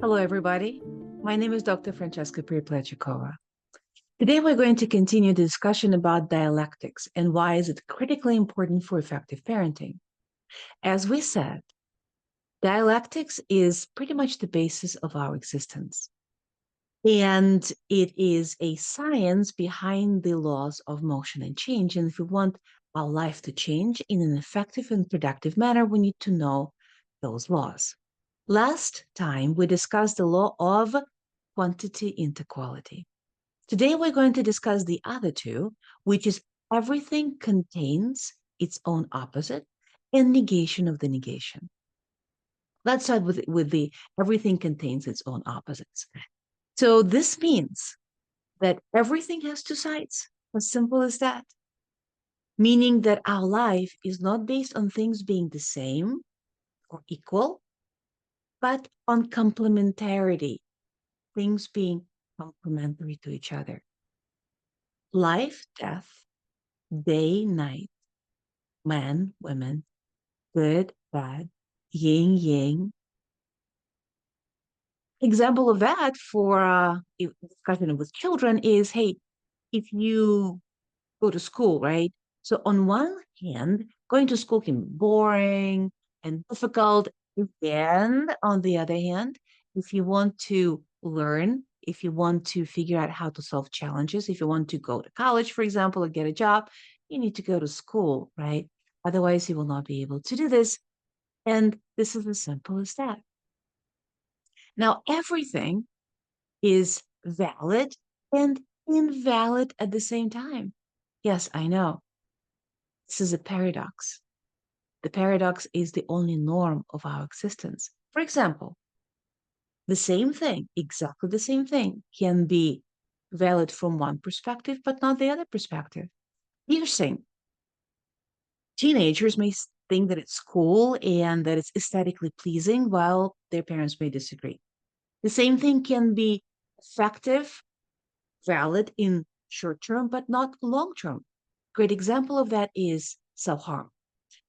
Hello, everybody. My name is Dr. Francheska Perepletchikova. Today, we're going to continue the discussion about dialectics and why is it critically important for effective parenting. As we said, dialectics is pretty much the basis of our existence. And it is a science behind the laws of motion and change. And if we want our life to change in an effective and productive manner, we need to know those laws. Last time, we discussed the law of quantity into quality. Today, we're going to discuss the other two, which is everything contains its own opposite and negation of the negation. Let's start with the everything contains its own opposites. So this means that everything has two sides, as simple as that. Meaning that our life is not based on things being the same or equal, but on complementarity, things being complementary to each other. Life, death, day, night, man, women, good, bad, yin, yang. Example of that for discussion with children is, hey, if you go to school, right? So on one hand, going to school can be boring and difficult. And on the other hand, if you want to learn, if you want to figure out how to solve challenges, if you want to go to college, for example, or get a job, you need to go to school, right? Otherwise, you will not be able to do this. And this is as simple as that. Now, everything is valid and invalid at the same time. Yes, I know. This is a paradox. The paradox is the only norm of our existence. For example, the same thing, exactly the same thing, can be valid from one perspective, but not the other perspective. Piercing. Teenagers may think that it's cool and that it's aesthetically pleasing, while their parents may disagree. The same thing can be effective, valid in short term, but not long term. Great example of that is self-harm.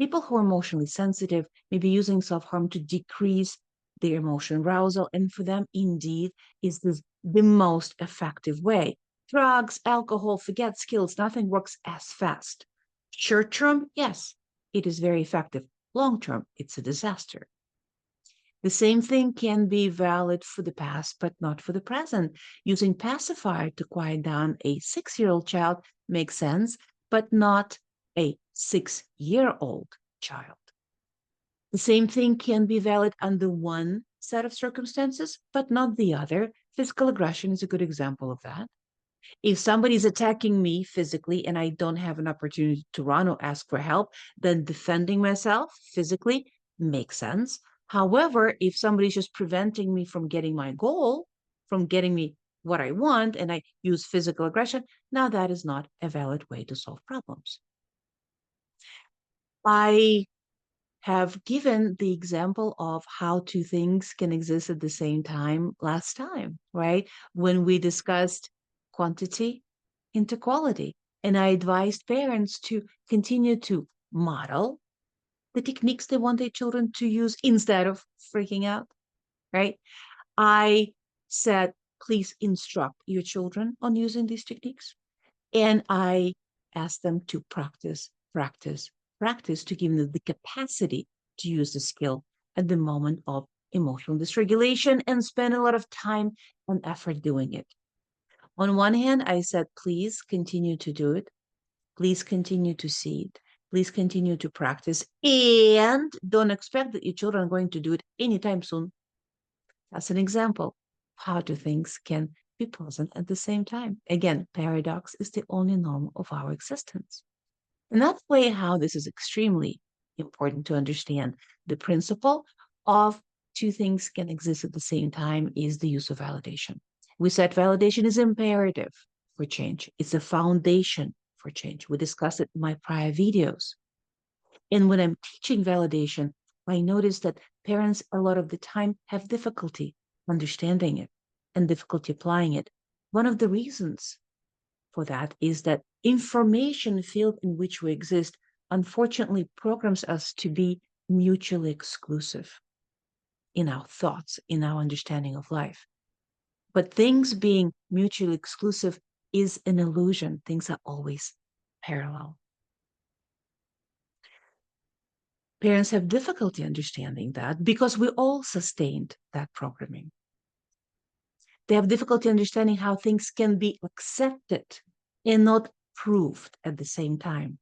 People who are emotionally sensitive may be using self-harm to decrease their emotional arousal, and for them, indeed, is this the most effective way. Drugs, alcohol, forget skills, nothing works as fast. Short term, yes, it is very effective. Long term, it's a disaster. The same thing can be valid for the past, but not for the present. Using pacifier to quiet down a 6-year-old child makes sense, but not a 6-year-old child. The same thing can be valid under one set of circumstances, but not the other. Physical aggression is a good example of that. If somebody's attacking me physically and I don't have an opportunity to run or ask for help, then defending myself physically makes sense. However, if somebody's just preventing me from getting my goal, from getting me what I want, and I use physical aggression, now that is not a valid way to solve problems. I have given the example of how two things can exist at the same time last time, right? When we discussed quantity into quality. And I advised parents to continue to model the techniques they want their children to use instead of freaking out, right? I said, please instruct your children on using these techniques. And I asked them to practice to give them the capacity to use the skill at the moment of emotional dysregulation and spend a lot of time and effort doing it. On one hand, I said, please continue to do it. Please continue to see it. Please continue to practice. And don't expect that your children are going to do it anytime soon. That's an example of how two things can be present at the same time. Again, paradox is the only norm of our existence. And that's way how this is extremely important to understand. The principle of two things can exist at the same time is the use of validation. We said validation is imperative for change. It's a foundation for change. We discussed it in my prior videos. And when I'm teaching validation, I notice that parents a lot of the time have difficulty understanding it and difficulty applying it. One of the reasons for that is that information field in which we exist unfortunately programs us to be mutually exclusive. in our thoughts, in our understanding of life. But things being mutually exclusive is an illusion. Things are always parallel. Parents have difficulty understanding that because we all sustained that programming. They have difficulty understanding how things can be accepted and not proved at the same time.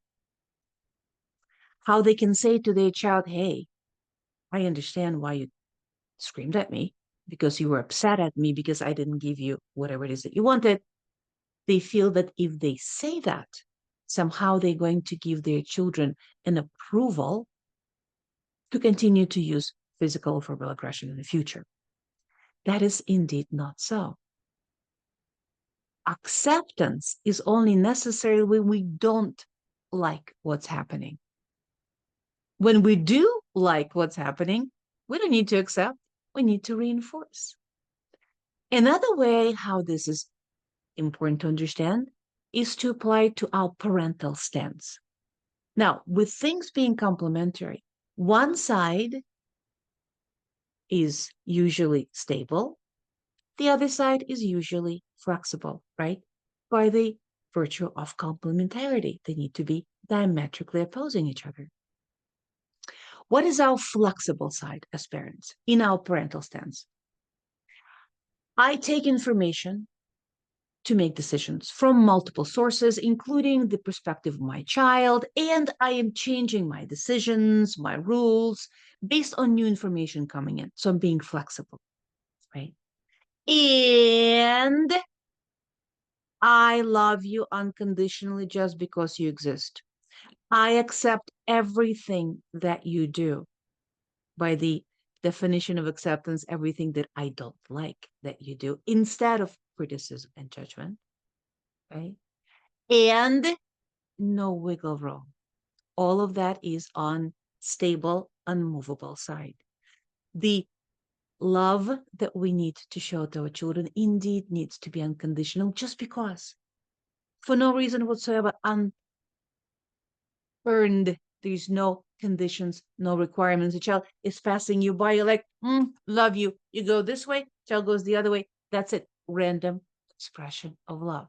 How they can say to their child, hey, I understand why you screamed at me because you were upset at me because I didn't give you whatever it is that you wanted. They feel that if they say that, somehow they're going to give their children an approval to continue to use physical or verbal aggression in the future. That is indeed not so. Acceptance is only necessary when we don't like what's happening. When we do like what's happening, we don't need to accept, we need to reinforce. Another way how this is important to understand is to apply to our parental stance. Now, with things being complementary, one side is usually stable, the other side is usually flexible, right? By the virtue of complementarity, they need to be diametrically opposing each other. What is our flexible side as parents in our parental stance? I take information to make decisions from multiple sources, including the perspective of my child, and I am changing my decisions, my rules, based on new information coming in. So I'm being flexible, right? And I love you unconditionally just because you exist. I accept everything that you do. By the definition of acceptance, everything that I don't like that you do, instead of criticism and judgment, right? And no wiggle room. All of that is on stable, unmovable side. The love that we need to show to our children indeed needs to be unconditional, just because, for no reason whatsoever, unearned. There's no conditions, no requirements. The child is passing you by, you're like, love you. You go this way, child goes the other way. That's it. Random expression of love.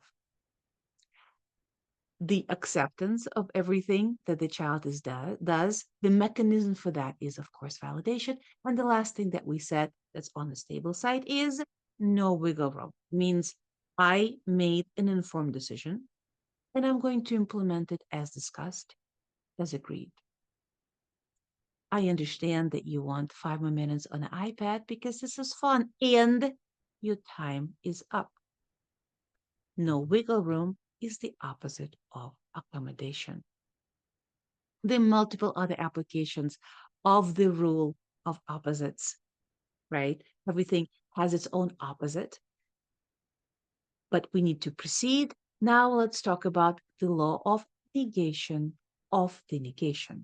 The acceptance of everything that the child does, the mechanism for that is, of course, validation. And the last thing that we said that's on the stable side is no wiggle room. Means I made an informed decision and I'm going to implement it as discussed, as agreed. I understand that you want 5 more minutes on the iPad because this is fun and your time is up. No wiggle room is the opposite of accommodation. There are multiple other applications of the rule of opposites, right? Everything has its own opposite, but we need to proceed. Now let's talk about the law of negation of the negation.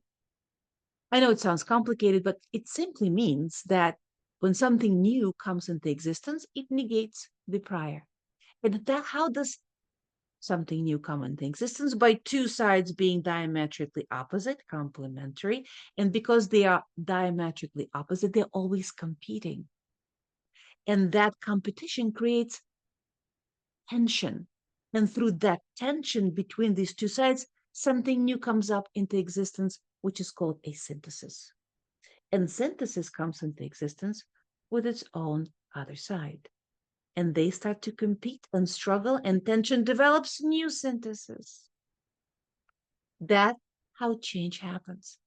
I know it sounds complicated, but it simply means that when something new comes into existence, it negates the prior. And that, how does something new come into existence? By two sides being diametrically opposite, complementary. And because they are diametrically opposite, they're always competing. And that competition creates tension. And through that tension between these two sides, something new comes up into existence, which is called a synthesis. And synthesis comes into existence with its own other side. And they start to compete and struggle, and tension develops new synthesis. That's how change happens.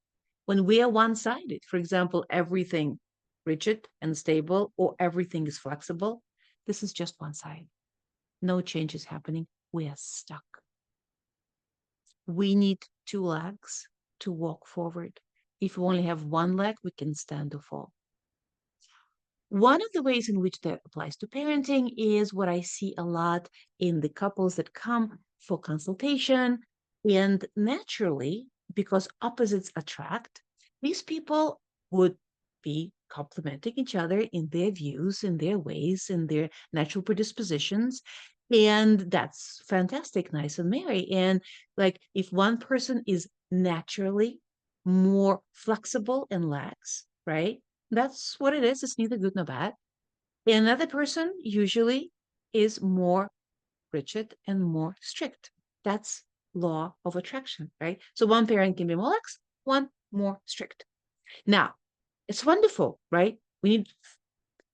When we are one-sided, for example, everything rigid and stable, or everything is flexible, this is just one side. No change is happening. We are stuck. We need two legs to walk forward. If we only have one leg, we can stand or fall. One of the ways in which that applies to parenting is what I see a lot in the couples that come for consultation. And naturally, because opposites attract, these people would be complementing each other in their views, in their ways, in their natural predispositions. And that's fantastic, nice and merry. And like if one person is naturally more flexible and lax, right? That's what it is. It's neither good nor bad. Another person usually is more rigid and more strict. That's law of attraction, right? So one parent can be more lax, one more strict. Now, it's wonderful, right? We need,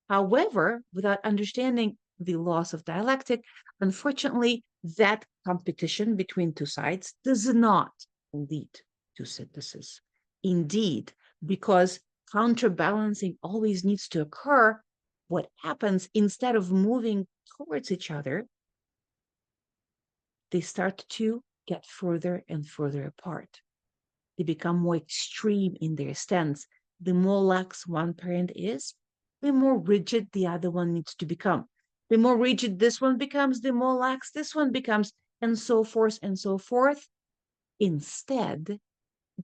however, without understanding the laws of dialectic, unfortunately, that competition between two sides does not lead to synthesis. Indeed, because counterbalancing always needs to occur, what happens instead of moving towards each other, they start to get further and further apart. They become more extreme in their stance. The more lax one parent is, the more rigid the other one needs to become. The more rigid this one becomes, the more lax this one becomes, and so forth and so forth. Instead,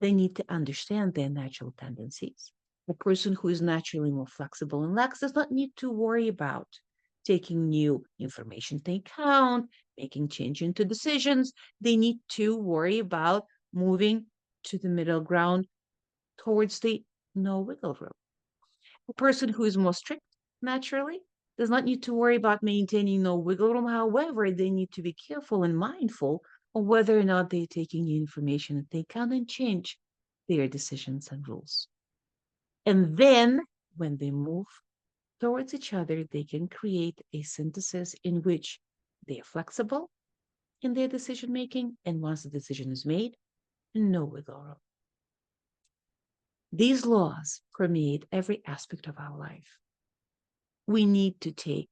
they need to understand their natural tendencies. A person who is naturally more flexible and lax does not need to worry about taking new information into account, making change into decisions. They need to worry about moving to the middle ground towards the no wiggle room. A person who is more strict naturally does not need to worry about maintaining no wiggle room. However, they need to be careful and mindful of whether or not they're taking new information into account and change their decisions and rules. And then when they move towards each other, they can create a synthesis in which they are flexible in their decision making. And once the decision is made, no wiggle room. These laws permeate every aspect of our life. We need to take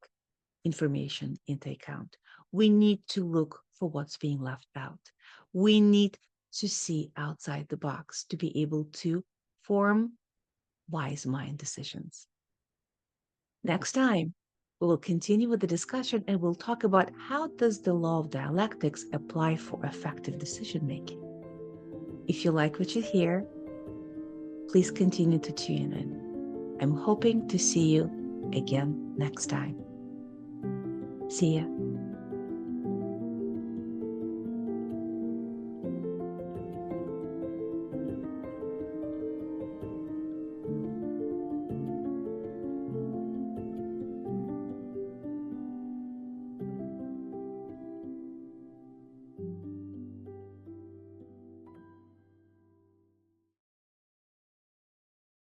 information into account. We need to look for what's being left out. We need to see outside the box to be able to form wise mind decisions. Next time, we'll continue with the discussion and we'll talk about how does the law of dialectics apply for effective decision making. If you like what you hear, please continue to tune in. I'm hoping to see you again next time. See ya.